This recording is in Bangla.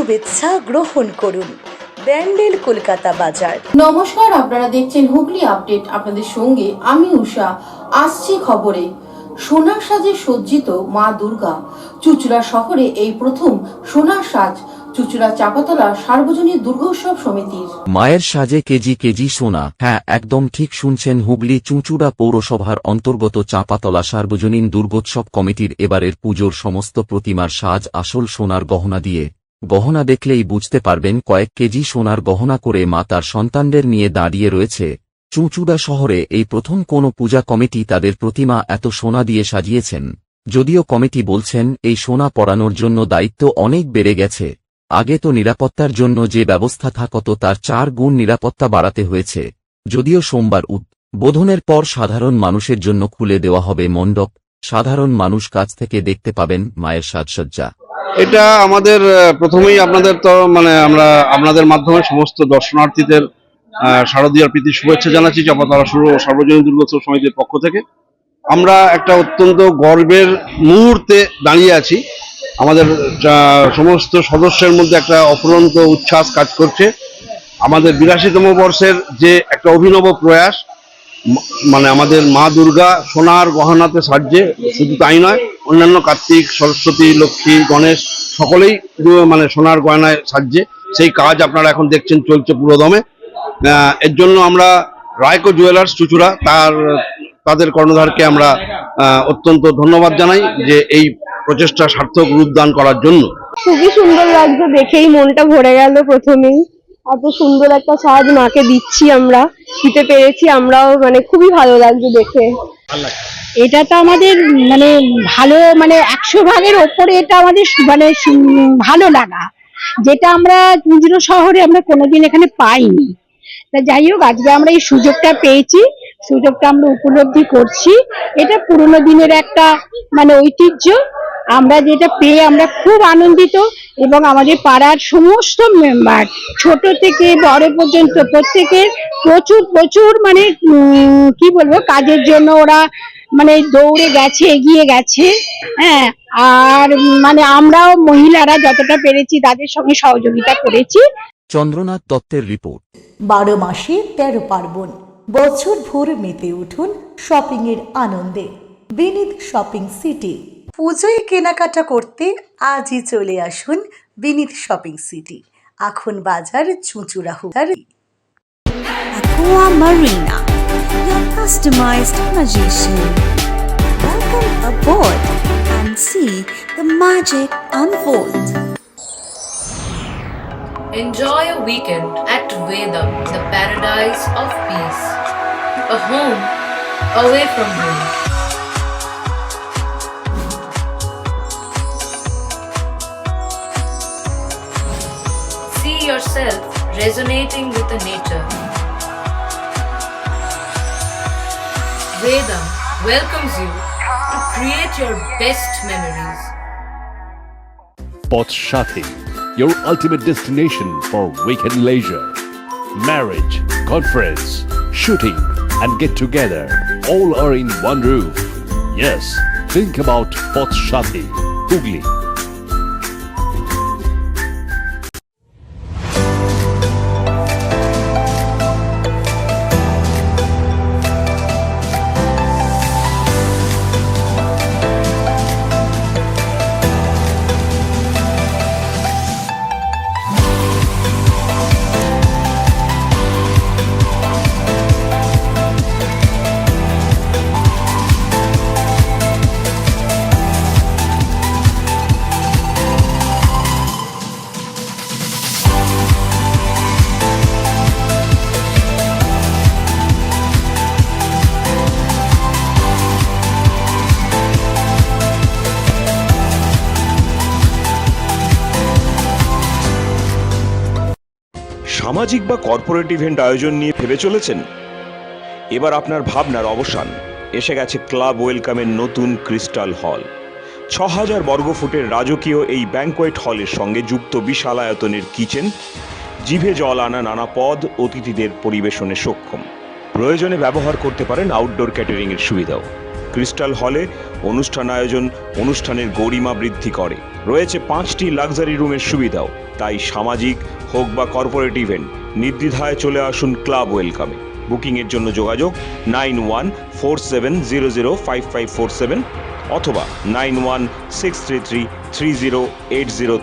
শুভেচ্ছা গ্রহণ করুন। ব্যান্ডেল কলকাতা বাজার। নমস্কার, আপনারা দেখছেন হুগলি আপডেট। আপনাদের সঙ্গে আমি উষা। আসছি খবরে। সোনার সাজে সজ্জিত মা দুর্গা। চুঁচুড়া শহরে এই প্রথম সোনার সাজ চুঁচুড়া চাপাতলা সার্বজনীন দুর্গোৎসব সমিতির। মায়ের সাজে কেজি কেজি সোনা। হ্যাঁ, একদম ঠিক শুনছেন। হুগলি চুঁচুড়া পৌরসভার অন্তর্গত চাঁপাতলা সার্বজনীন দুর্গোৎসব কমিটির এবারের পুজোর সমস্ত প্রতিমার সাজ আসল সোনার গহনা দিয়ে। গহনা দেখলেই বুঝতে পারবেন কয়েক কেজি সোনার গহনা করে মা তার সন্তানদের নিয়ে দাঁড়িয়ে রয়েছে। চুঁচুড়া শহরে এই প্রথম কোনো পূজা কমিটি তাদের প্রতিমা এত সোনা দিয়ে সাজিয়েছেন। যদিও কমিটি বলছেন এই সোনা পরানোর জন্য দায়িত্ব অনেক বেড়ে গেছে। আগে তো নিরাপত্তার জন্য যে ব্যবস্থা থাকত তার 4 গুণ নিরাপত্তা বাড়াতে হয়েছে। যদিও সোমবার উদ্বোধনের পর সাধারণ মানুষের জন্য খুলে দেওয়া হবে মণ্ডপ। সাধারণ মানুষ কাছ থেকে দেখতে পাবেন মায়ের সাজসজ্জা। এটা আমাদের প্রথমেই আপনাদের তো আমরা আপনাদের মাধ্যমে সমস্ত দর্শনার্থীদের শারদীয়ার প্রীতি শুভেচ্ছা জানাচ্ছি চাঁপাতলা সার্বজনীন দুর্গোৎসব সমিতির পক্ষ থেকে। আমরা একটা অত্যন্ত গর্বের মুহূর্তে দাঁড়িয়ে আছি। আমাদের সমস্ত সদস্যের মধ্যে একটা অফুরন্ত উচ্ছ্বাস কাজ করছে। আমাদের 82তম বর্ষের যে একটা অভিনব প্রয়াস, আমাদের মা দুর্গা সোনার গহনাতে সাজছে। শুধু তাই নয়, অন্যান্য কার্তিক, সরস্বতী, লক্ষ্মী, গণেশ সকলেই সোনার গয়নায় সাজছে। সেই কাজ আপনারা এখন দেখছেন চলছে পুরোদমে। এর জন্য আমরা রায়কো জুয়েলার্স চুঁচুড়া তাদের কর্ণধারকে আমরা অত্যন্ত ধন্যবাদ জানাই যে এই প্রচেষ্টা সার্থক রূপদান করার জন্য। খুবই সুন্দর লাগছে, দেখেই মনটা ভরে গেল। প্রথমেই এত সুন্দর একটা সাজ মাকে দিতে পেরেছি আমরাও, খুবই ভালো লাগছে দেখে। এটা তো আমাদের ভালো 100 ভাগের ওপরে এটা আমাদের ভালো লাগা, যেটা আমরা চুঁচুড়া শহরে আমরা কোনোদিন এখানে পাইনি। তা যাই হোক, আজকে আমরা এই সুযোগটা পেয়েছি, সুযোগটা আমরা উপলব্ধি করছি। এটা পুরোনো দিনের একটা ঐতিহ্য, আমরা যেটা পেয়ে আমরা খুব আনন্দিত। এবং আমাদের পাড়ার সমস্ত মেম্বার ছোট থেকে বড় পর্যন্ত প্রত্যেকের প্রচুর কি বলবো, কাজের জন্য ওরা দৌড়ে গেছে, এগিয়ে গেছে। হ্যাঁ, আর আমরাও মহিলারা যতটা পেরেছি তাদের সঙ্গে সহযোগিতা করেছি। চন্দ্রনাথ দত্তের রিপোর্ট। 12 মাসে 13 পার্বণ, বছর ভোর মেতে উঠুন শপিং এর আনন্দে। বিনীত শপিং সিটি। পুজোয় কেনাকাটা করতে আজই চলে আসুন বিনীত শপিং সিটি, এখন বাজার, চুঁচুড়া, Hooghly. Aqua Marina, your customized magician. Welcome aboard and see the magic unfold. Enjoy a weekend at Vedam, the paradise of peace. A home away from home. See yourself resonating with the nature. Vedam welcomes you to create your best memories. Potshati, your ultimate destination for weekend leisure. Marriage, conference, shooting and get together all are in one roof. Yes, think about Potshati, Hugli. সামাজিক বা কর্পোরেট ইভেন্ট আয়োজন নিয়ে ভেবে চলেছেন? এবার আপনার ভাবনার অবসান। এসে গেছে ক্লাব ওয়েলকামের নতুন ক্রিস্টাল হল। 6000 বর্গফুটের রাজকীয় এই ব্যাংকোয়েট হলের সঙ্গে যুক্ত বিশাল আয়তনের কিচেন, জিভে জল আনা নানা পদ অতিথিদের পরিবেশনে সক্ষম। প্রয়োজনে ব্যবহার করতে পারেন আউটডোর ক্যাটারিং এর সুবিধাও। ক্রিস্টাল হলে অনুষ্ঠান আয়োজন অনুষ্ঠানের গরিমা বৃদ্ধি করে। রয়েছে 5টি লাক্সারি রুমের সুবিধাও। তাই সামাজিক হোক বা কর্পোরেট ইভেন্ট নির্দ্বিধায় চলে আসুন ক্লাব ওয়েলকামে। বুকিংয়ের জন্য যোগাযোগ 9147005547 অথবা 9163333080